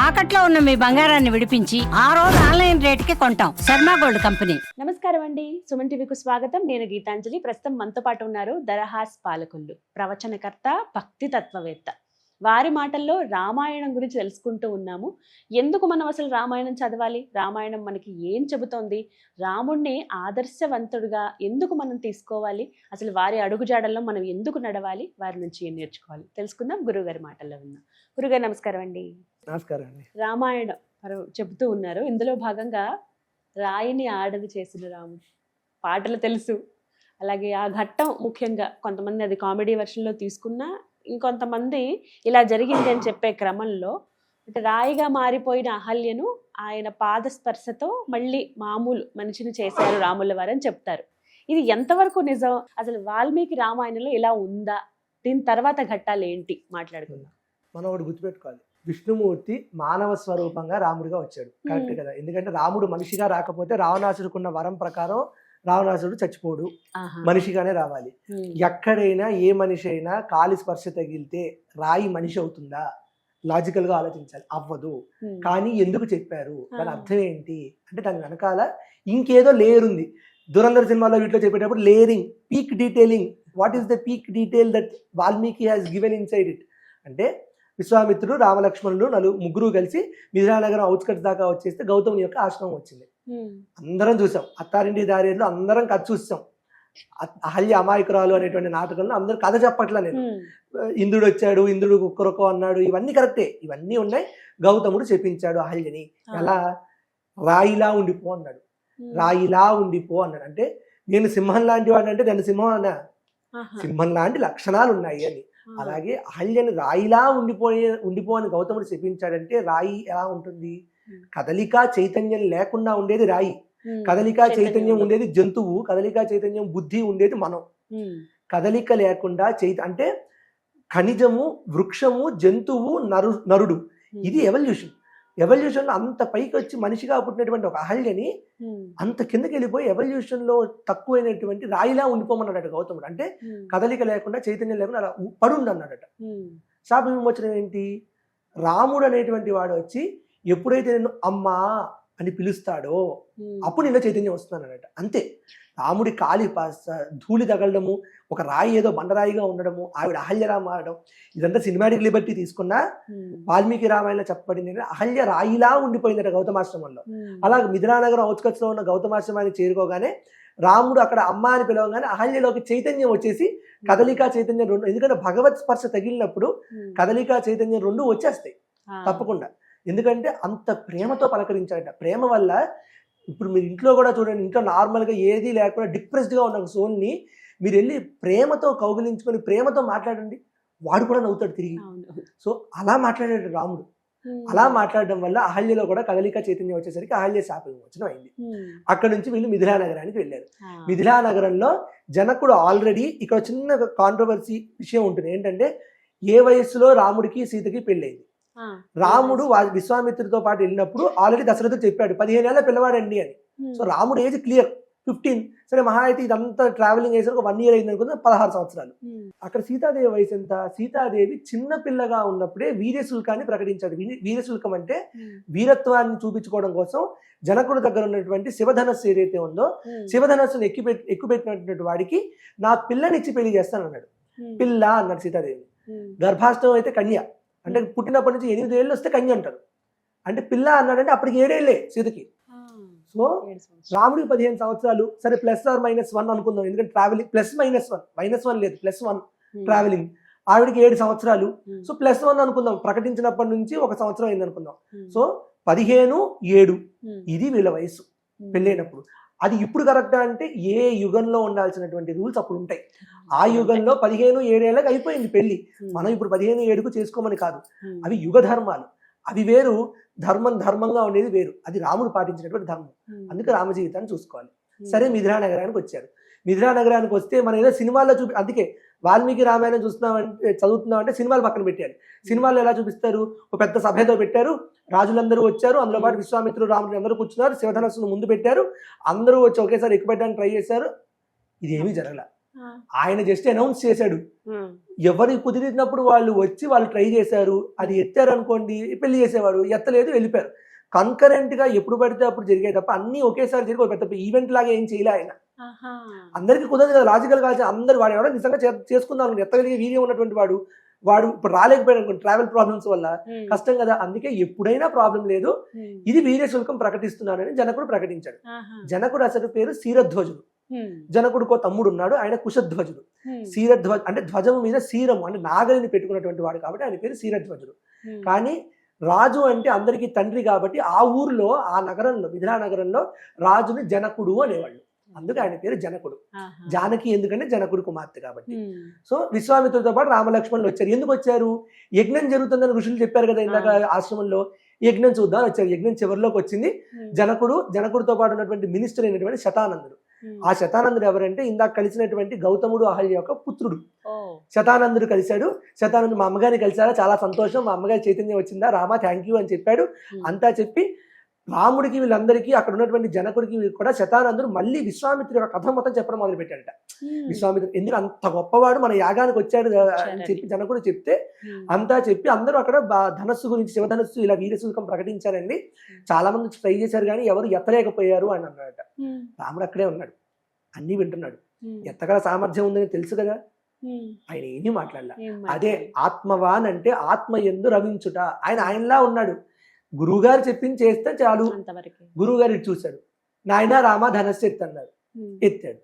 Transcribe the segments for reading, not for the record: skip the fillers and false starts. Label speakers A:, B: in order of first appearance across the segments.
A: తాకట్లో ఉన్న మీ బంగారాన్ని విడిపించి ఆ రోజు ఆన్లైన్ రేటుకి కొంటాం. Sharma gold company.
B: నమస్కారం అండి, సుమన్ టీవీకు స్వాగతం. నేను గీతాంజలి. ప్రస్తుతం మనతో పాటు ఉన్నారు దరహాస్ పాలకొల్లు, ప్రవచనకర్త, భక్తి తత్వవేత్త. వారి మాటల్లో రామాయణం గురించి తెలుసుకుంటూ ఉన్నాము. ఎందుకు మనం అసలు రామాయణం చదవాలి, రామాయణం మనకి ఏం చెబుతోంది, రాముణ్ణి ఆదర్శవంతుడిగా ఎందుకు మనం తీసుకోవాలి, అసలు వారి అడుగుజాడల్లో మనం ఎందుకు నడవాలి, వారి నుంచి ఏం నేర్చుకోవాలి తెలుసుకుందాం. గురువుగారి మాటల్లో విన్నాం. గురుగారు నమస్కారం అండి.
C: నమస్కారం అండి.
B: రామాయణం చెబుతూ ఉన్నారు. ఇందులో భాగంగా రాయిని ఆడది చేసిన రాముడు పాటలు తెలుసు. అలాగే ఆ ఘట్టం ముఖ్యంగా కొంతమంది అది కామెడీ వెర్షన్లో తీసుకున్నా, ఇంకొంతమంది ఇలా జరిగింది అని చెప్పే క్రమంలో అంటే రాయిగా మారిపోయిన అహల్యను ఆయన పాదస్పర్శతో మళ్ళీ మామూలు మనిషిని చేశారు రాముల వారు అని చెప్తారు. ఇది ఎంతవరకు నిజం? అసలు వాల్మీకి రామాయణంలో ఇలా ఉందా? దీని తర్వాత ఘట్టాలు ఏంటి మాట్లాడుకుందాం.
C: మనం ఒకటి గుర్తుపెట్టుకోవాలి, విష్ణుమూర్తి మానవ స్వరూపంగా రాముడిగా వచ్చాడు. కరెక్ట్ కదా? ఎందుకంటే రాముడు మనిషిగా రాకపోతే రావణాసురుకున్న వరం ప్రకారం రావణాసురుడు చచ్చిపోడు, మనిషిగానే రావాలి. ఎక్కడైనా ఏ మనిషి అయినా కాలి స్పర్శ తగిలితే రాయి మనిషి అవుతుందా? లాజికల్ గా ఆలోచించాలి. అవ్వదు. కానీ ఎందుకు చెప్పారు, దాని అర్థం ఏంటి అంటే దాని వెనకాల ఇంకేదో లేయర్ ఉంది. దురంధర్ సినిమాలో వీటిలో చెప్పేటప్పుడు layering, peak detailing. What is the peak detail that Valmiki has given inside it అంటే విశ్వామిత్రుడు, రామలక్ష్మణుడు ముగ్గురు కలిసి మిథిలానగరం అవుట్స్కట్స్ దాకా వచ్చేస్తే గౌతముని యొక్క ఆశ్రమం వచ్చింది. అందరం చూసాం. అత్తారింటి దారిలో అందరం కథ చూసాం. అహల్య అమాయకురాలు అనేటువంటి నాటకంలో అందరూ కథ చెప్పట్లా. నేను ఇంద్రుడు వచ్చాడు, ఇంద్రుడు కుక్కరొక్క అన్నాడు, ఇవన్నీ కరెక్టే, ఇవన్నీ ఉన్నాయి. గౌతముడు చెప్పించాడు అహల్యని ఎలా రాయిలా ఉండిపో అన్నాడు. రాయిలా ఉండిపో అన్నాడు అంటే నేను సింహం లాంటి వాడు అంటే దాని సింహం అన్నా, సింహం లాంటి లక్షణాలు ఉన్నాయి అని. అలాగే అహల్యని రాయిలా ఉండిపో అని గౌతముడు చెప్పించాడంటే రాయి ఎలా ఉంటుంది? కదలిక చైతన్యం లేకుండా ఉండేది రాయి, కదలిక చైతన్యం ఉండేది జంతువు, కదలిక చైతన్యం బుద్ధి ఉండేది మనం. కదలిక లేకుండా అంటే ఖనిజము, వృక్షము, జంతువు, నరుడు. ఇది ఎవల్యూషన్. ఎవల్యూషన్ అంత పైకి వచ్చి మనిషిగా పుట్టినటువంటి ఒక అహల్యని అంత కిందకి వెళ్ళిపోయి ఎవల్యూషన్ లో తక్కువైనటువంటి రాయిలా ఉండిపోమన్నాడట గౌతముడు. అంటే కదలిక లేకుండా చైతన్యం లేకుండా అలా పడుండి అన్నాడట. శాప విమోచనం ఏంటి? రాముడు అనేటువంటి వాడు వచ్చి ఎప్పుడైతే నేను అమ్మా అని పిలుస్తాడో అప్పుడు నిన్న చైతన్యం వస్తున్నాడట. అంతే. రాముడి కాలి ధూళి తగలడము, ఒక రాయి ఏదో బండరాయిగా ఉండడము, ఆవిడ అహల్యరా మారడం, ఇదంతా సినిమాటిక్ లిబర్టీ తీసుకున్నా వాల్మీకి రామాయణంలో చెప్పబడింది. అహల్య రాయిలా ఉండిపోయిందట గౌతమాశ్రమంలో. అలాగే మిథిలానగరం అవుట్స్కట్స్ లో ఉన్న గౌతమాశ్రమానికి చేరుకోగానే రాముడు అక్కడ అమ్మ అని పిలవగానే అహల్యలోకి చైతన్యం వచ్చేసి కదలికా చైతన్యం రెండు, ఎందుకంటే భగవత్ స్పర్శ తగిలినప్పుడు కదలికా చైతన్యం రెండు వచ్చేస్తాయి తప్పకుండా. ఎందుకంటే అంత ప్రేమతో పలకరించాడట. ప్రేమ వల్ల ఇప్పుడు మీరు ఇంట్లో కూడా చూడండి, ఇంట్లో నార్మల్గా ఏది లేకుండా డిప్రెస్డ్గా ఉన్న ఒక సోల్ని మీరు వెళ్ళి ప్రేమతో కౌగిలించుకొని ప్రేమతో మాట్లాడండి, వాడు కూడా నవ్వుతాడు తిరిగి. సో అలా మాట్లాడాడు రాముడు. అలా మాట్లాడడం వల్ల అహల్యలో కూడా కదలిక చైతన్యం వచ్చేసరికి అహల్య శాప విమోచనం అయింది. అక్కడ నుంచి వీళ్ళు మిథిలానగరానికి వెళ్ళారు. మిథిలానగరంలో జనకుడు ఆల్రెడీ, ఇక్కడ చిన్న కాంట్రవర్సీ విషయం ఉంటుంది ఏంటంటే, ఏ వయస్సులో రాముడికి సీతకి పెళ్ళయింది. రాముడు విశ్వామిత్రుడితో పాటు వెళ్ళినప్పుడు ఆల్రెడీ దశరథుడు చెప్పాడు 15 ఏళ్ళ పిల్లవాడండి అని. సో రాముడు ఏజ్ క్లియర్ 15. సరే మహా అయితే ఇదంతా ట్రావెలింగ్ చేసరికి 1 year అయింది అనుకుంటే 16 సంవత్సరాలు. అక్కడ సీతాదేవి వయసు ఎంత? సీతాదేవి చిన్న పిల్లగా ఉన్నప్పుడే వీర్యశుల్కాన్ని ప్రకటించాడు. వీర్యశుల్కం అంటే వీరత్వాన్ని చూపించుకోవడం కోసం జనకుడి దగ్గర ఉన్నటువంటి శివధనస్సు ఏదైతే ఉందో, శివధనస్సును ఎక్కుపెట్టినటువంటి వాడికి నా పిల్లనిచ్చి పెళ్లి చేస్తాను అన్నాడు. పిల్ల అన్నాడు సీతాదేవి. గర్భాష్టం అయితే కన్య అంటే పుట్టినప్పటి నుంచి 8 ఏళ్ళు వస్తే కన్య అంటారు. అంటే పిల్ల అన్నాడంటే అప్పటికి 7 ఏళ్ళే సీతకి. సో రాముడికి 15 సంవత్సరాలు. సరే +or -1 అనుకుందాం, ఎందుకంటే ట్రావెలింగ్ +-1 లేదు, +1 ట్రావెలింగ్. ఆవిడికి 7 సంవత్సరాలు. సో +1 అనుకుందాం, ప్రకటించినప్పటి నుంచి 1 సంవత్సరం అయింది అనుకుందాం. సో 15, 7 ఇది వీళ్ళ వయసు పెళ్ళైనప్పుడు. అది ఇప్పుడు కరెక్టా అంటే ఏ యుగంలో ఉండాల్సినటువంటి రూల్స్ అప్పుడు ఉంటాయి. ఆ యుగంలో 15, 7 ఏళ్ళకి అయిపోయింది పెళ్లి. మనం ఇప్పుడు 15, 7కు చేసుకోమని కాదు. అవి యుగ ధర్మాలు, అవి వేరు. ధర్మంగా ఉండేది వేరు. అది రాముడు పాటించినటువంటి ధర్మం. అందుకే రామ జీవితాన్ని చూసుకోవాలి. సరే మిథిలానగరానికి వచ్చారు. మిథిలానగరానికి వస్తే మనం ఏదో సినిమాల్లో అందుకే వాల్మీకి రామాయణం చదువుతున్నామంటే సినిమాలు పక్కన పెట్టారు. సినిమాల్లో ఎలా చూపిస్తారు? ఒక పెద్ద సభ ఏదో పెట్టారు, రాజులందరూ వచ్చారు, అందులో పాటు విశ్వామిత్రుడు, రాముడు అందరూ కూర్చున్నారు, శివధనస్సును ముందు పెట్టారు, అందరూ వచ్చి ఒకేసారి ఎక్కుపెట్టడానికి ట్రై చేశారు. ఇదేమీ జరగల. ఆయన జస్ట్ అనౌన్స్ చేశాడు. ఎవరు కుదిరినప్పుడు వాళ్ళు వచ్చి వాళ్ళు ట్రై చేశారు, అది ఎత్తారు అనుకోండి పెళ్లి చేసేవాడు, ఎత్తలేదు వెళ్ళిపోయారు. కన్కరెంట్ గా ఎప్పుడు పడితే అప్పుడు జరిగాయి తప్ప అన్ని ఒకేసారి జరిగి ఒక పెద్ద ఈవెంట్ లాగా ఏం చేయలే ఆయన. అందరికి కుదరదు కదా, లాజికల్ గా అందరు వాడు ఎవడో నిజంగా చేసుకుందాం ఎత్తగలిగే వీర్యం ఉన్నటువంటి వాడు ఇప్పుడు రాలేకపోయాడు అనుకోండి ట్రావెల్ ప్రాబ్లమ్స్ వల్ల కష్టం కదా. అందుకే ఎప్పుడైనా ప్రాబ్లం లేదు, ఇది వీర్యశుల్కం ప్రకటిస్తున్నానని జనకుడు ప్రకటించాడు. జనకుడు అసలు పేరు క్షీరధ్వజుడు. జనకుడికో తమ్ముడు ఉన్నాడు, ఆయన కుశధ్వజుడు. క్షీరధ్వజ అంటే ధ్వజం మీద క్షీరము అంటే నాగలిని పెట్టుకున్నటువంటి వాడు కాబట్టి ఆయన పేరు క్షీరధ్వజుడు. కానీ రాజు అంటే అందరికీ తండ్రి కాబట్టి ఆ ఊర్లో ఆ నగరంలో మిథిలా నగరంలో రాజుని జనకుడు అనేవాళ్ళు, అందుకే ఆయన పేరు జనకుడు. జానకి ఎందుకంటే జనకుడు కుమార్తె కాబట్టి. సో విశ్వామిత్రుడితో పాటు రామలక్ష్మణులు వచ్చారు. ఎందుకు వచ్చారు? యజ్ఞం జరుగుతుందని ఋషులు చెప్పారు కదా ఇందాక ఆశ్రమంలో, యజ్ఞం చూద్దాం వచ్చారు. యజ్ఞం చివరిలోకి వచ్చింది. జనకుడితో పాటు ఉన్నటువంటి మినిస్టర్ అయినటువంటి శతానందుడు. ఆ శతానందుడు ఎవరంటే ఇందాక కలిసినటువంటి గౌతముడు అహల్య యొక్క పుత్రుడు. శతానందుడు కలిశాడు. శతానందుడు మా అమ్మగారిని కలిశారా, చాలా సంతోషం, మా అమ్మగారి చైతన్యం వచ్చిందా, రామా థ్యాంక్ యూ అని చెప్పాడు. అంతా చెప్పి రాముడికి వీళ్ళందరికీ అక్కడ ఉన్నటువంటి జనకుడికి కూడా శతానందుడు మళ్ళీ విశ్వామిత్రుడి యొక్క కథ మొత్తం చెప్పడం మొదలు పెట్టాడట. విశ్వామిత్రుడు ఎందుకు అంత గొప్పవాడు మన యాగానికి వచ్చాడు అని చెప్పి జనకుడు చెప్తే అంతా చెప్పి అందరూ అక్కడ ధనస్సు గురించి శివధనస్సు ఇలా వీరశుల్కం ప్రకటించారండి. చాలా మంది ట్రై చేశారు కానీ ఎవరు ఎత్తలేకపోయారు అని అన్నాడట. రాముడు అక్కడే ఉన్నాడు, అన్ని వింటున్నాడు. ఎత్తగల సామర్థ్యం ఉందని తెలుసు కదా, ఆయన ఏమీ మాట్లాడలే. అదే ఆత్మవాన్ అంటే ఆత్మ యందు రవించుట. ఆయనలా ఉన్నాడు. గురువుగారు చెప్పింది చేస్తే చాలు. గురువుగారు ఇటు చూశాడు, నాయన రామ ధనస్సు ఎత్తన్నాడు, ఎత్తాడు.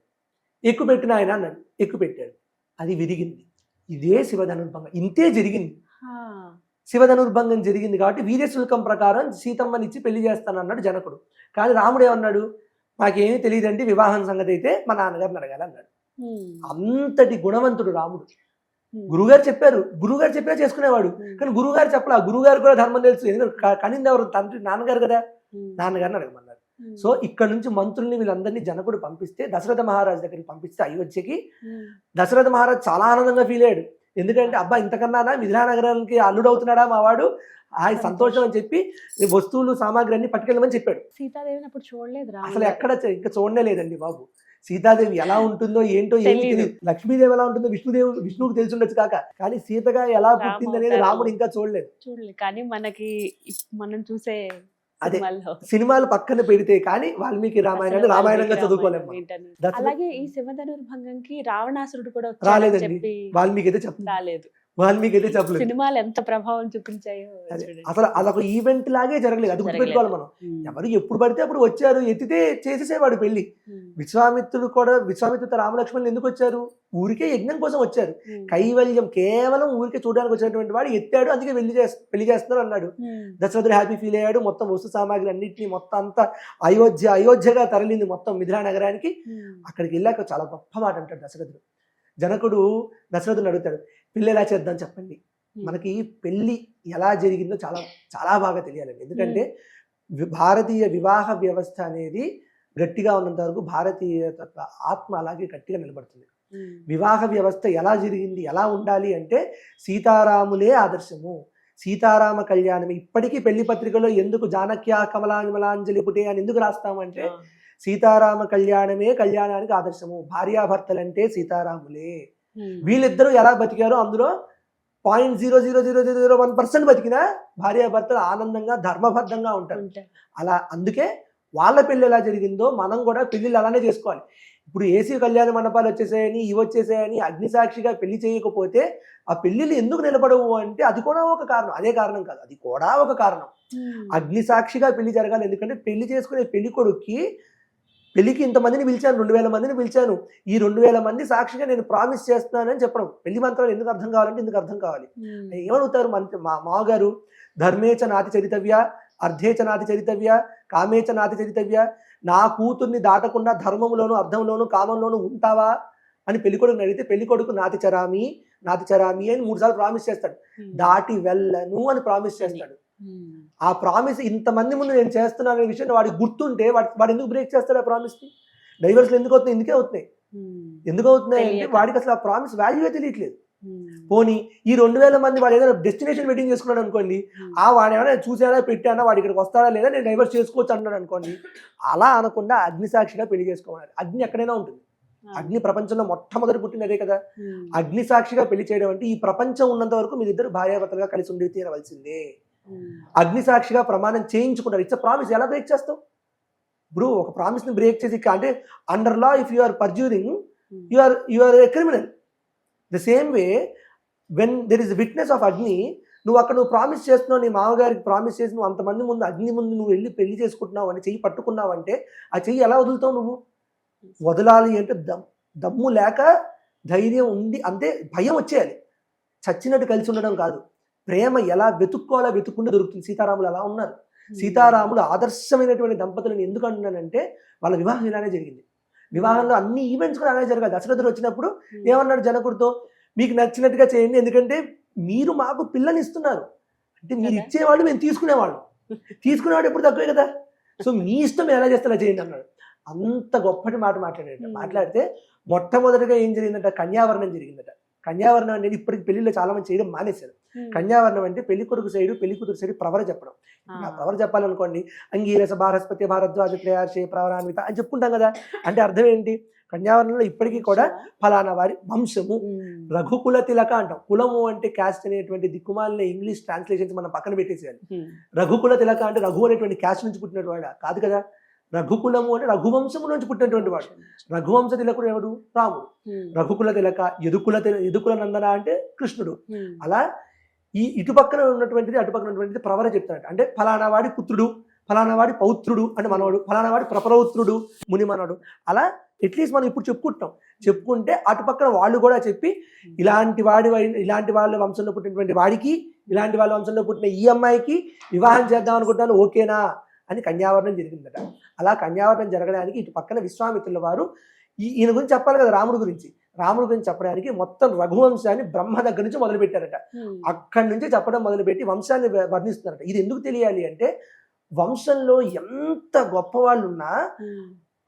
C: ఎక్కువ పెట్టిన ఆయన అన్నాడు, ఎక్కువ పెట్టాడు. అది విరిగింది. ఇదే శివధనుర్భంగం. ఇంతే జరిగింది. శివధనుర్భంగం జరిగింది కాబట్టి వీర్యశుల్కం ప్రకారం సీతమ్మనిచ్చి పెళ్లి చేస్తానన్నాడు జనకుడు. కానీ రాముడు ఏమన్నాడు, మాకేమీ తెలియదండి, వివాహం సంగతి అయితే మా నాన్నగారిని అడగాలన్నాడు. అంతటి గుణవంతుడు రాముడు. గురువుగారు చెప్పారు, గురువుగారు చెప్పినా చేసుకునేవాడు. కానీ గురువుగారు చెప్పలా, గురువుగారు కూడా ధర్మం తెలుసు. ఎందుకంటే కనింది ఎవరు? తండ్రి, నాన్నగారు కదా, నాన్నగారిని అడగమన్నారు. సో ఇక్కడ నుంచి మంత్రుల్ని వీళ్ళందరినీ జనకుడు పంపిస్తే దశరథ మహారాజు దగ్గరికి పంపిస్తే అయోధ్యకి దశరథ మహారాజు చాలా ఆనందంగా ఫీల్ అయ్యాడు. ఎందుకంటే అబ్బా ఇంతకన్నా మిథిలా నగరానికి అల్లుడవుతున్నాడా మావాడు, ఆయన సంతోషం అని చెప్పి వస్తువులు సామాగ్రి అన్ని పట్టుకెళ్ళమని చెప్పాడు.
B: సీతాదేవిని అప్పుడు చూడలేదు,
C: అసలు ఎక్కడ ఇంకా చూడనే లేదండి బాబు. సీతాదేవి ఎలా ఉంటుందో ఏంటో ఏమీ తెలియదు. లక్ష్మీదేవి ఎలా ఉంటుందో విష్ణువుకి తెలిసి ఉండొచ్చు కాక, కానీ సీతగా ఎలా పుట్టింది అనేది రాముడు ఇంకా చూడలేదు.
B: కానీ మనకి మనం చూసే
C: అదే సినిమాలు పక్కన పెడితే కానీ వాల్మీకి రామాయణాన్ని రామాయణంగా చదువుకోలేము.
B: అలాగే ఈ శివధనుర్భంగంకి రావణాసురుడు కూడా
C: రాలేదండి. వాల్మీకి అయితే చెప్పలేదు. వాల్మీకి అయితే చెప్పలేదు.
B: సినిమాలు ఎంత ప్రభావం చూపించాయో
C: అసలు అదొక ఈవెంట్ లాగే జరగలేదు. అది గుర్తుపెట్టుకోవాలి మనం. ఎవరు ఎప్పుడు పడితే అప్పుడు వచ్చారు, ఎత్తితే చేసేసేవాడు పెళ్లి. విశ్వామిత్రుడు రామలక్ష్మణులు ఎందుకు వచ్చారు? ఊరికే యజ్ఞం కోసం వచ్చారు. కైవల్యం కేవలం ఊరికే చూడడానికి వచ్చినటువంటి వాడు ఎత్తాడు, అందుకే పెళ్లి చేస్తున్నారు అన్నాడు. దశరథుడు హ్యాపీ ఫీల్ అయ్యాడు. మొత్తం వస్తు సామాగ్రి అన్నింటినీ మొత్తం అంతా అయోధ్యగా తరలింది మొత్తం మిథిలా నగరానికి. అక్కడికి వెళ్ళాక చాలా గొప్ప మాట అంటాడు దశరథుడు. దశరథుని అడుగుతాడు, పెళ్ళి ఎలా చేద్దాం చెప్పండి. మనకి పెళ్లి ఎలా జరిగిందో చాలా చాలా బాగా తెలియాలండి. ఎందుకంటే భారతీయ వివాహ వ్యవస్థ అనేది గట్టిగా ఉన్నంత వరకు భారతీయ ఆత్మ అలాగే గట్టిగా నిలబడుతుంది. వివాహ వ్యవస్థ ఎలా జరిగింది, ఎలా ఉండాలి అంటే సీతారాములే ఆదర్శము. సీతారామ కళ్యాణం ఇప్పటికీ పెళ్లి పత్రికలో ఎందుకు జానక్యా కమలాంజలి పుటే అని ఎందుకు రాస్తామంటే సీతారామ కళ్యాణమే కళ్యాణానికి ఆదర్శము. భార్యాభర్తలంటే సీతారాములే. వీళ్ళిద్దరూ ఎలా బతికారో అందులో 0.00001% బతికినా భార్యాభర్తలు ఆనందంగా ధర్మబద్ధంగా ఉంటారు. అలా అందుకే వాళ్ళ పెళ్ళి ఎలా జరిగిందో మనం కూడా పెళ్ళిళ్ళు అలానే చేసుకోవాలి. ఇప్పుడు ఏసీ కళ్యాణ మండపాలు వచ్చేసాయని ఇవి వచ్చేసాయని అగ్నిసాక్షిగా పెళ్లి చేయకపోతే ఆ పెళ్లిళ్ళు ఎందుకు నిలబడవు అంటే అది కూడా ఒక కారణం. అదే కారణం కాదు, అది కూడా ఒక కారణం. అగ్నిసాక్షిగా పెళ్లి జరగాలి. ఎందుకంటే పెళ్లి చేసుకునే పెళ్లి కొడుక్కి పెళ్లికి ఇంతమందిని పిలిచాను, 2000 మందిని పిలిచాను, ఈ 2000 మంది సాక్షిగా నేను ప్రామిస్ చేస్తున్నానని చెప్పడం. పెళ్లి మంత్రాలు ఎందుకు అర్థం కావాలంటే ఎందుకు అర్థం కావాలి. ఏమడుగుతారు మా మామగారు, ధర్మేచ నాతి చరితవ్య, అర్ధేచ నాతి చరితవ్య, కామేచ నాతి చరితవ్య, నా కూతుర్ని దాటకుండా ధర్మంలోను అర్థంలోను కామంలోను ఉంటావా అని పెళ్లికొడుకుని అడిగితే పెళ్లికొడుకు నాతి చరామి అని 3 సార్లు ప్రామిస్ చేస్తాడు. దాటి వెళ్ళను అని ప్రామిస్ చేస్తాడు. ఆ ప్రామిస్ ఇంతమంది ముందు నేను చేస్తున్నాను అనే విషయం వాడికి గుర్తుంటే వాడు ఎందుకు బ్రేక్ చేస్తాడు ఆ ప్రామిస్ ని? డైవర్స్లు ఎందుకు అవుతున్నాయి? ఎందుకు అవుతున్నాయి అంటే వాడికి అసలు ఆ ప్రామిస్ వాల్యూ తెలియట్లేదు. పోనీ ఈ 2000 మంది వాడు ఏదైనా డెస్టినేషన్ వెడ్డింగ్ చేసుకున్నాడు అనుకోండి, ఆ వాడు ఏమైనా చూసాడా పెట్టానా, వాడు ఇక్కడికి వస్తాడా లేదా, నేను డైవర్స్ చేసుకోవచ్చు అన్నాడు అనుకోండి, అలా అనకుండా అగ్నిసాక్షిగా పెళ్లి చేసుకోవాలి. అగ్ని ఎక్కడైనా ఉంటుంది. అగ్ని ప్రపంచంలో మొట్టమొదటి పుట్టినదే కదా. అగ్ని సాక్షిగా పెళ్లి చేయడం అంటే ఈ ప్రపంచం ఉన్నంత వరకు మీరిద్దరు భార్యాభర్తలుగా కలిసి ఉండి తీరవలసిందే. అగ్ని సాక్షిగా ప్రమాణం చేయించుకుంటారు. It's promise. ఎలా బ్రేక్ చేస్తావు? ఇప్పుడు ఒక ప్రామిస్ ని బ్రేక్ చేసి అంటే under law if you are perjuring you are a criminal. The same way when there is witness of Agni, నువ్వు ప్రామిస్ చేస్తున్నావు, నీ మామగారికి ప్రామిస్ చేసి నువ్వు అంతమంది ముందు అగ్ని ముందు నువ్వు వెళ్ళి పెళ్లి చేసుకుంటున్నావు అని చెయ్యి పట్టుకున్నావు అంటే ఆ చెయ్యి ఎలా వదులుతావు? నువ్వు వదలాలి అంటే దమ్ము లేక ధైర్యం ఉండి, అంతే భయం వచ్చేయాలి. చచ్చినట్టు కలిసి ఉండడం కాదు. ప్రేమ ఎలా వెతుక్కోవాలా వెతుక్కుంటే దొరుకుతుంది. సీతారాములు అలా ఉన్నారు. సీతారాములు ఆదర్శమైనటువంటి దంపతులను ఎందుకు అంటున్నానంటే వాళ్ళ వివాహం ఇలానే జరిగింది. వివాహంలో అన్ని ఈవెంట్స్ కూడా అలానే జరగాలి. దశరథుడు వచ్చినప్పుడు ఏమన్నాడు జనకుడితో, మీకు నచ్చినట్టుగా చేయండి, ఎందుకంటే మీరు మాకు పిల్లని ఇస్తున్నారు అంటే మీరు ఇచ్చేవాళ్ళు, మేము తీసుకునేవాళ్ళు. తీసుకునేవాడు ఎప్పుడు తక్కువే కదా. సో మీ ఇష్టం ఎలా చేస్తారో చేయండి అన్నాడు. అంత గొప్పటి మాట మాట్లాడాడు. మాట్లాడితే మొట్టమొదటిగా ఏం జరిగిందంట, కన్యావరణం జరిగిందట. కన్యావరణం అనేది ఇప్పటికి పెళ్లిలో చాలా మంది చేయడం మానేశారు. కన్యావరణం అంటే పెళ్లి కొడుకు సైడు పెళ్లి కూతురు సైడు ప్రవర చెప్పడం. ప్రవర చెప్పాలనుకోండి, అంగీరస భారస్పతి భారద్వాజ త్రయార్షే ప్రవరాన్విత అని చెప్పుకుంటాం కదా. అంటే అర్థం ఏంటి? కన్యావరణంలో ఇప్పటికీ కూడా ఫలానా వారి వంశము, రఘుకుల తిలక అంటాం. కులము అంటే క్యాస్ట్ అనేటువంటి దిక్కుమాలిన ఇంగ్లీష్ ట్రాన్స్లేషన్స్ మనం పక్కన పెట్టేసేయాలి. రఘుకుల తిలక అంటే రఘు అనేటువంటి క్యాస్ట్ నుంచి పుట్టినటువంటి వాడు కాదు కదా. రఘుకులము అంటే రఘువంశము నుంచి పుట్టినటువంటి వాడు. రఘువంశ తిలకుడు ఎవడు? రాముడు. రఘుకుల తిలక, యదుకుల నందన అంటే కృష్ణుడు. అలా ఈ ఇటుపక్కన ఉన్నటువంటిది అటుపక్కన ఉన్నటువంటిది ప్రవర చెప్తాడు. అంటే ఫలానా వాడి పుత్రుడు, ఫలానా వాడి పౌత్రుడు అంటే మనవాడు, ఫలానా వాడి ప్రపరౌత్రుడు ముని మనవాడు. అలా అట్లీస్ట్ మనం ఇప్పుడు చెప్పుకుంటే అటుపక్కన వాళ్ళు కూడా చెప్పి ఇలాంటి వాళ్ళ వంశంలో పుట్టినటువంటి వాడికి, ఇలాంటి వాళ్ళ వంశంలో పుట్టిన ఈ అమ్మాయికి వివాహం చేద్దాం అనుకుంటున్నాను, ఓకేనా అని కన్యావరణం జరిగిందట. అలా కన్యావరణం జరగడానికి ఇటు పక్కన విశ్వామిత్రుల వారు ఈయన గురించి చెప్పాలి కదా, రాముడి గురించి చెప్పడానికి మొత్తం రఘువంశాన్ని బ్రహ్మ దగ్గర నుంచి మొదలుపెట్టారట. అక్కడి నుంచి చెప్పడం మొదలుపెట్టి వంశాన్ని వర్ణిస్తున్నారట. ఇది ఎందుకు తెలియాలి అంటే వంశంలో ఎంత గొప్ప వాళ్ళు ఉన్నా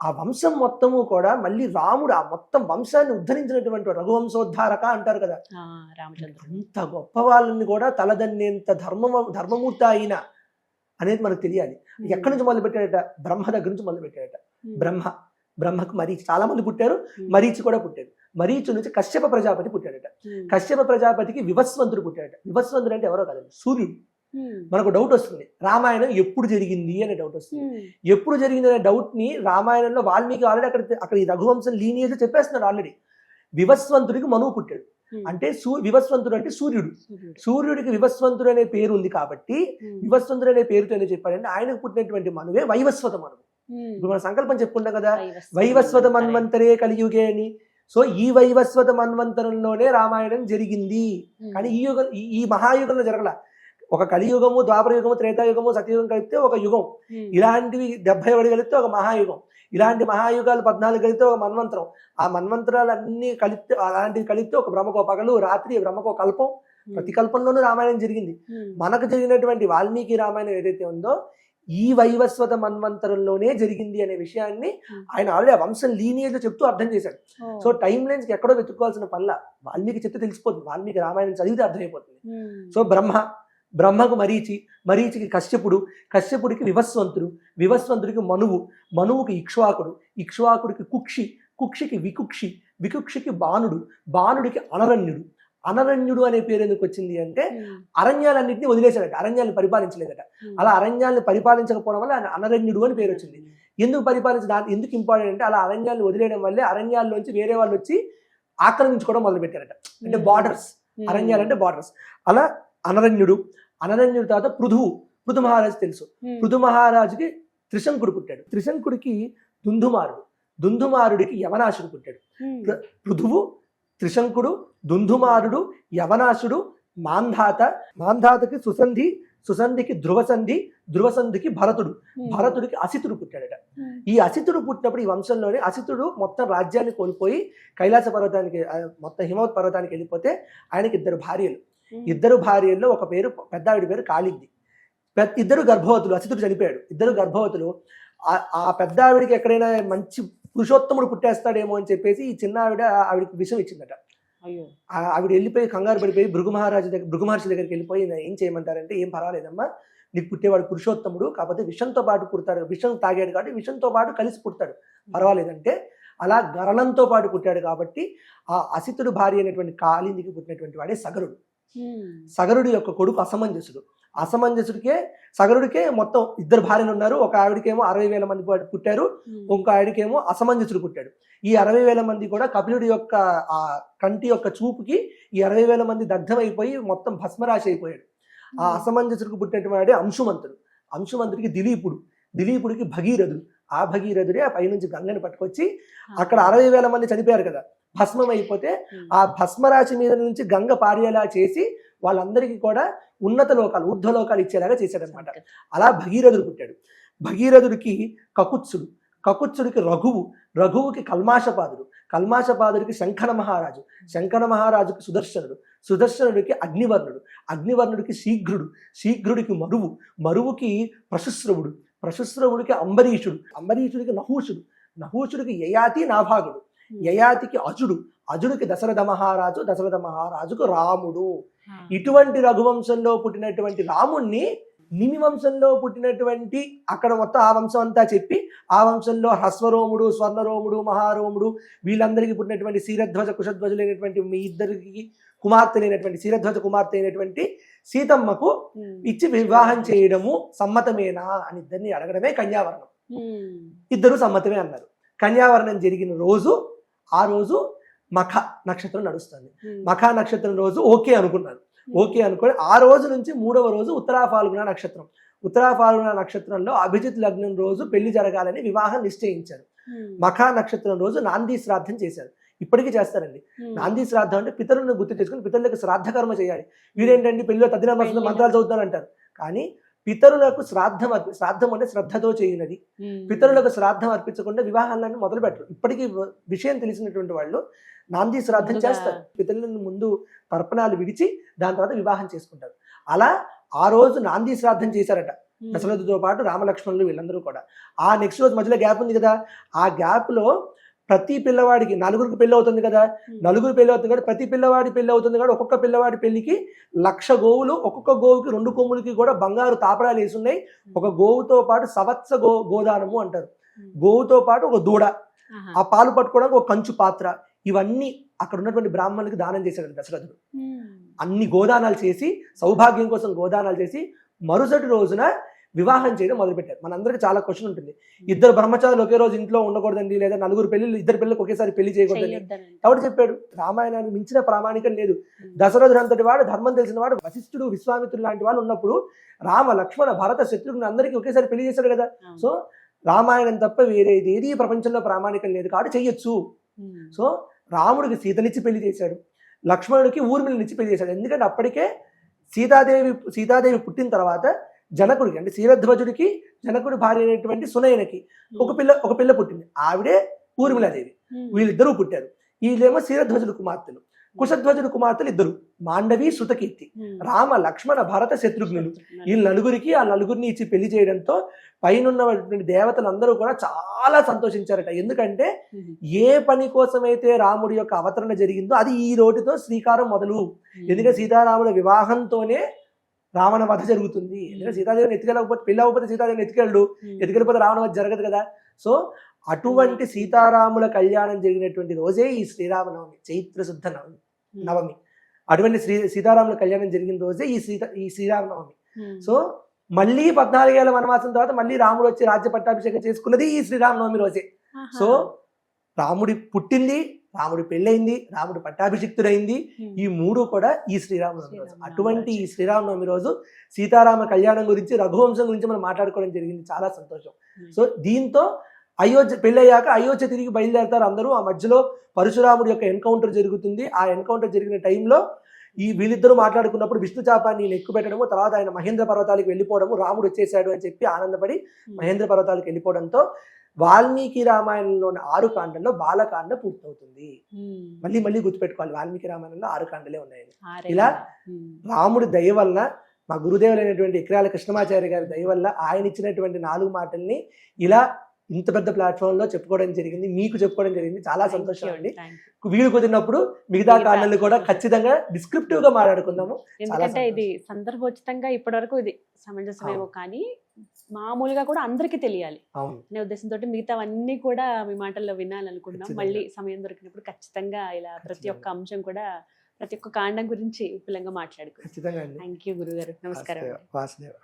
C: ఆ వంశం మొత్తము కూడా మళ్ళీ రాముడు ఆ మొత్తం వంశాన్ని ఉద్ధరించినటువంటి రఘువంశోద్ధారక అంటారు కదా. అంత గొప్ప వాళ్ళని కూడా తలదన్నేంత ధర్మమూర్తి అయిన అనేది మనకు తెలియాలి. ఎక్కడి నుంచి మొదలు పెట్టాడట? బ్రహ్మ దగ్గర నుంచి మొదలు పెట్టాడట. బ్రహ్మకు మరీచి చాలా మంది పుట్టారు, మరీచి కూడా పుట్టాడు. మరీచి నుంచి కశ్యప ప్రజాపతి పుట్టాడట. కశ్యప ప్రజాపతికి వివస్వంతుడు పుట్టాడట. వివస్వంతుడు అంటే ఎవరో కాదండి, సూర్యుడు. మనకు డౌట్ వస్తుంది, రామాయణం ఎప్పుడు జరిగింది అనే డౌట్ వస్తుంది. ఎప్పుడు జరిగింది అనే డౌట్ ని రామాయణంలో వాల్మీకి ఆల్రెడీ అక్కడ ఈ రఘువంశం లీనియేజ్ చెప్పేస్తున్నాడు ఆల్రెడీ. వివస్వంతుడికి మనువు పుట్టాడు. అంటే వివస్వంతుడు అంటే సూర్యుడు. సూర్యుడికి వివస్వంతుడు అనే పేరు ఉంది కాబట్టి వివస్వంతుడు అనే పేరుతో ఎందుకు చెప్పాడంటే ఆయనకు పుట్టినటువంటి మనువే వైవస్వత మనువు. ఇప్పుడు మన సంకల్పం చెప్పుకుంటాం కదా, వైవస్వత మన్వంతరే కలియుగే అని. సో ఈ వైవస్వత మన్వంతరంలోనే రామాయణం జరిగింది. కానీ ఈ మహాయుగంలో జరగల. ఒక కలియుగము, ద్వాపర యుగము, త్రేతాయుగము, సత్యయుగం కలిపితే ఒక యుగం. ఇలాంటివి 71 కలిపితే ఒక మహాయుగం. ఇలాంటి మహాయుగాలు 14 కలిపితే ఒక మన్వంతరం. ఆ మన్వంతరాలన్నీ కలిపితే అలాంటివి కలిపితే ఒక బ్రహ్మకో పగలు రాత్రి, బ్రహ్మకో కల్పం. ప్రతి కల్పంలోనూ రామాయణం జరిగింది. మనకు జరిగినటువంటి వాల్మీకి రామాయణం ఏదైతే ఉందో ఈ వైవస్వత మన్వంతరంలోనే జరిగింది అనే విషయాన్ని ఆయన ఆల్రెడీ ఆ వంశం లీనియేజ్ చెప్తూ అర్థం చేశాడు. సో టైం లైన్స్ ఎక్కడో వెతుక్కోవాల్సిన పనుల వాల్మీకి చెప్తే తెలిసిపోతుంది, వాల్మీకి రామాయణం చదివితే అర్థమైపోతుంది. సో బ్రహ్మకు మరీచికి కశ్యపుడు, కశ్యపుడికి వివస్వంతుడికి మనువుకి ఇక్ష్వాకుడికి కుక్షికి వికుక్షికి బాణుడికి అనరణ్యుడు అనే పేరు ఎందుకు వచ్చింది అంటే అరణ్యాలన్నింటినీ వదిలేశాడట, అరణ్యాలను పరిపాలించలేదట. అలా అరణ్యాలను పరిపాలించకపోవడం వల్ల ఆయన అనరణ్యుడు అని పేరు వచ్చింది. ఎందుకు ఇంపార్టెంట్ అంటే అలా అరణ్యాలను వదిలేయడం వల్లే అరణ్యాల్లోంచి వేరే వాళ్ళు వచ్చి ఆక్రమించుకోవడం మొదలు పెట్టారట. అంటే బార్డర్స్, అరణ్యాలంటే బార్డర్స్. అలా అనరణ్యుడు తర్వాత పృథు మహారాజు తెలుసు. పృథు మహారాజుకి త్రిశంకుడు పుట్టాడు. త్రిశంకుడికి దుందుమారుడికి యవనాశుడు పుట్టాడు. పృథువు, త్రిశంకుడు, దుందుమారుడు, యవనాశుడు, మాంధాతకి సుసంధికి ధ్రువసంధికి భరతుడికి అసితుడు పుట్టాడట. ఈ అసితుడు పుట్టినప్పుడు ఈ వంశంలోనే అసితుడు మొత్తం రాజ్యాన్ని కోల్పోయి కైలాస పర్వతానికి, మొత్తం హిమవత్ పర్వతానికి వెళ్ళిపోతే ఆయనకి ఇద్దరు భార్యల్లో ఒక పేరు, పెద్ద ఆవిడ పేరు కాళింది. ఇద్దరు గర్భవతులు, అసితుడు చనిపోయాడు. ఇద్దరు గర్భవతులు. ఆ పెద్ద ఆవిడికి ఎక్కడైనా మంచి పురుషోత్తముడు పుట్టేస్తాడేమో అని చెప్పేసి ఈ చిన్న ఆవిడకి విషం ఇచ్చిందట. ఆవిడ వెళ్ళిపోయి కంగారు పడిపోయి భృగు మహర్షి దగ్గరికి వెళ్ళిపోయి ఏం చేయమంటారంటే, ఏం పర్వాలేదమ్మా, నీకు పుట్టేవాడు పురుషోత్తముడు, కాకపోతే విషంతో పాటు పుడతాడు, విషం తాగాడు కాబట్టి విషంతో పాటు కలిసి పుడతాడు, పర్వాలేదంటే అలా గరణంతో పాటు పుట్టాడు కాబట్టి ఆ అసితుడు భార్య అయినటువంటి కాళిందికి పుట్టినటువంటి వాడే సగరుడు. సగరుడి యొక్క కొడుకు అసమంజసుడు. సగరుడికే మొత్తం 2 భార్యలు ఉన్నారు. ఒక ఆవిడకేమో 60,000 మంది పుట్టారు, ఇంకో ఆవిడకేమో అసమంజసుడు పుట్టాడు. ఈ 60,000 మంది కూడా కపిలుడి యొక్క ఆ కంటి యొక్క చూపుకి ఈ 60,000 మంది దగ్ధమైపోయి మొత్తం భస్మరాశి అయిపోయాడు. ఆ అసమంజసుడికి పుట్టినటువంటి వాడే అంశుమంతుడికి దిలీపుడికి భగీరథుడు. ఆ భగీరథుడే ఆ పైనుంచి గంగని పట్టుకొచ్చి అక్కడ 60,000 మంది చనిపోయారు కదా, భస్మం అయిపోతే ఆ భస్మరాశి మీద నుంచి గంగ పారేలా చేసి వాళ్ళందరికీ కూడా ఉన్నత లోకాలు, ఊర్ధ్వలోకాలు ఇచ్చేలాగా చేశాడనమాట. అలా భగీరథుడు పుట్టాడు. భగీరథుడికి కకుత్సుడికి రఘువుకి కల్మాషపాదుడికి శంఖన మహారాజుకి సుదర్శనుడికి అగ్నివర్ణుడికి శీఘ్రుడికి మరువుకి ప్రశుశ్రవుడికి అంబరీషుడికి నహూషుడికి యయాతి నాభాగుడు, యయాతికి అజుడికి దశరథ మహారాజుకు రాముడు. ఇటువంటి రఘువంశంలో పుట్టినటువంటి రాముణ్ణి నిమి వంశంలో పుట్టినటువంటి అక్కడ మొత్తం ఆ వంశం అంతా చెప్పి ఆ వంశంలో హ్రస్వరోముడు, స్వర్ణరోముడు, మహారోముడు వీళ్ళందరికీ పుట్టినటువంటి శీరధ్వజ కుశధ్వజులైనటువంటి మీ ఇద్దరికి శీరధ్వజ కుమార్తె అయినటువంటి సీతమ్మకు ఇచ్చి వివాహం చేయడము సమ్మతమేనా అని ఇద్దరిని అడగడమే కన్యావరణం. ఇద్దరు సమ్మతమే అన్నారు. కన్యావరణం జరిగిన రోజు ఆ రోజు మఖ నక్షత్రం నడుస్తుంది. మఖ నక్షత్రం రోజు ఓకే అనుకొని ఆ రోజు నుంచి 3వ రోజు ఉత్తరా ఫాల్గుణ నక్షత్రంలో అభిజిత్ లగ్నం రోజు పెళ్లి జరగాలని వివాహం నిశ్చయించారు. మఖ నక్షత్రం రోజు నాంది శ్రాద్ధం చేశారు. ఇప్పటికీ చేస్తారండి. నాంది శ్రాద్ధం అంటే పితరులను గుర్తు తెచ్చుకుని పితరులకు శ్రాద్ధ కర్మ చేయాలి. వీరేంటండి పెళ్లిలో తద్దిన మంత్రాలు చదువుతారంటారు. కానీ పితరులకు శ్రాద్ధం అంటే శ్రద్ధతో చేయనది. పితరులకు శ్రాద్ధం అర్పించకుండా వివాహాలను మొదలు పెట్టరు. ఇప్పటికీ విషయం తెలిసినటువంటి వాళ్ళు నాంది శ్రాద్ధం చేస్తారు. పితరులను ముందు తర్పణాలు విడిచి దాని తర్వాత వివాహం చేసుకుంటారు. అలా ఆ రోజు నాంది శ్రాద్ధం చేశారట దశరథుతో పాటు రామలక్ష్మణులు వీళ్ళందరూ కూడా. ఆ నెక్స్ట్ రోజు మధ్యలో గ్యాప్ ఉంది కదా, ఆ గ్యాప్ లో ప్రతి పిల్లవాడికి 4 పెళ్లి అవుతుంది కదా, 4 పెళ్లి అవుతుంది కదా, ప్రతి పిల్లవాడి పెళ్లి అవుతుంది కదా, ఒక్కొక్క పిల్లవాడి పెళ్లికి 1,00,000 గోవులు, ఒక్కొక్క గోవుకి 2 కొమ్ములకి కూడా బంగారు తాపడాలు వేసున్నాయి. ఒక గోవుతో పాటు సవత్స గోదానము అంటారు. గోవుతో పాటు ఒక దూడ, ఆ పాలు పట్టుకోవడానికి ఒక కంచు పాత్ర, ఇవన్నీ అక్కడ ఉన్నటువంటి బ్రాహ్మణులకి దానం చేశాడు దశరథుడు. అన్ని గోదానాలు చేసి, సౌభాగ్యం కోసం గోదానాలు చేసి మరుసటి రోజున వివాహం చేయడం మొదలుపెట్టారు. మనందరికీ చాలా క్వశ్చన్ ఉంటుంది, 2 బ్రహ్మచారులు ఒకే రోజు ఇంట్లో ఉండకూడదండి, లేదా 4 పెళ్లిళ్ళు 2 పిల్లలకు ఒకేసారి పెళ్లి చేయకూడదని ఎవరు చెప్పాడు? రామాయణాన్ని మించిన ప్రామాణికం లేదు. దశరథుడు అంతటి వాడు, ధర్మం తెలిసిన వాడు, వశిష్ఠుడు, విశ్వామిత్రుడు లాంటి వాళ్ళు ఉన్నప్పుడు రామ, లక్ష్మణ, భరత, శత్రుఘ్ని అందరికీ ఒకేసారి పెళ్లి చేశాడు కదా. సో రామాయణం తప్ప వేరేది ఏది ప్రపంచంలో ప్రామాణికం లేదు కాబట్టి చెయ్యొచ్చు. సో రాముడికి సీతనిచ్చి పెళ్లి చేశాడు, లక్ష్మణుడికి ఊర్మిళనిచ్చి పెళ్లి చేశాడు. ఎందుకంటే అప్పటికే సీతాదేవి పుట్టిన తర్వాత జనకుడికి అంటే శీరధ్వజుడికి జనకుడి భార్య అయినటువంటి సునయనకి ఒక పిల్ల పుట్టింది. ఆవిడే ఊర్మిళాదేవి. వీళ్ళిద్దరూ పుట్టారు. వీళ్ళేమో శీరధ్వజుడు కుమార్తెలు. కుశధ్వజుడు కుమార్తెలు 2, మాండవి, శృతకీర్తి. రామ, లక్ష్మణ, భరత, శత్రుఘ్నులు ఈ 4కి ఆ 4ని ఇచ్చి పెళ్లి చేయడంతో పైనున్నటువంటి దేవతలందరూ కూడా చాలా సంతోషించారట. ఎందుకంటే ఏ పని కోసమైతే రాముడి యొక్క అవతరణ జరిగిందో అది ఈ రోజుతో శ్రీకారం మొదలు. ఎందుకంటే సీతారాముల వివాహంతోనే రావణ వధ జరుగుతుంది. ఎందుకంటే సీతాదేవిని ఎత్తుకెళ్ళకపోతే, పెళ్ళి అవ్వకపోతే సీతాదేవిని ఎత్తుకెళ్ళిపోతే రావణ వధ జరగదు కదా. సో అటువంటి సీతారాముల కళ్యాణం జరిగినటువంటి రోజే ఈ శ్రీరామనవమి, చైత్ర శుద్ధ నవమి. అటువంటి సీతారాముల కళ్యాణం జరిగిన రోజే ఈ శ్రీరామనవమి. సో మళ్ళీ 14 ఏళ్ల వనవాసం తర్వాత మళ్ళీ రాముడు వచ్చి రాజ్య పట్టాభిషేకం చేసుకున్నది ఈ శ్రీరామనవమి రోజే. సో రాముడి పుట్టింది, రాముడి పెళ్ళయింది, రాముడు పట్టాభిషిక్తుడైంది, ఈ 3 కూడా ఈ శ్రీరామనవమి రోజు. అటువంటి ఈ శ్రీరామనవమి రోజు సీతారామ కళ్యాణం గురించి, రఘువంశం గురించి మనం మాట్లాడుకోవడం జరిగింది. చాలా సంతోషం. సో దీంతో పెళ్ళయ్యాక అయోధ్య తిరిగి బయలుదేరతారు అందరూ. ఆ మధ్యలో పరశురాముడి యొక్క ఎన్కౌంటర్ జరుగుతుంది. ఆ ఎన్కౌంటర్ జరిగిన టైంలో వీళ్ళిద్దరూ మాట్లాడుకున్నప్పుడు విష్ణు చాపాన్ని ఎక్కువ పెట్టడము, తర్వాత ఆయన మహేంద్ర పర్వతాలకు వెళ్ళిపోవడము, రాముడు వచ్చేసాడు అని చెప్పి ఆనందపడి మహేంద్ర పర్వతాలకు వెళ్ళిపోవడంతో వాల్మీకి రామాయణంలోని 6 కాండల్లో బాలకాండ పూర్తవుతుంది. మళ్ళీ గుర్తుపెట్టుకోవాలి, వాల్మీకి రామాయణంలో 6 కాండలే ఉన్నాయని. ఇలా రాముడి దయ వల్ల, మా గురుదేవులైనటువంటి ఇక్రాల కృష్ణమాచార్య గారి దయ వల్ల ఆయన ఇచ్చినటువంటి 4 మాటల్ని ఇలా ఇంత పెద్ద ప్లాట్ఫామ్ లో చెప్పుకోవడం జరిగింది, మీకు చెప్పుకోవడం జరిగింది. చాలా సంతోషం అండి. వీలు కుదిరినప్పుడు మిగతా కారణాలు కూడా ఖచ్చితంగా డిస్క్రిప్టివ్ గా మాట్లాడుకుందాము.
B: ఎందుకంటే ఇది సందర్భోచితంగా ఇప్పటి వరకు ఇది సమంజసమేమో, కానీ మామూలుగా కూడా అందరికీ తెలియాలి
C: అవును
B: అనే ఉద్దేశంతో మిగతావన్నీ కూడా మీ మాటల్లో వినాలనుకుంటున్నాం.
C: ఖచ్చితంగా.
B: మళ్ళీ సమయం దొరికినప్పుడు ఖచ్చితంగా ఇలా ప్రతి ఒక్క అంశం కూడా ప్రతి ఒక్క కాండం గురించి విపులంగా మాట్లాడుకుంటాం.
C: ఖచ్చితంగా అండి.
B: థ్యాంక్ యూ గురుగారు, నమస్కారం.
C: వాసుదేవ.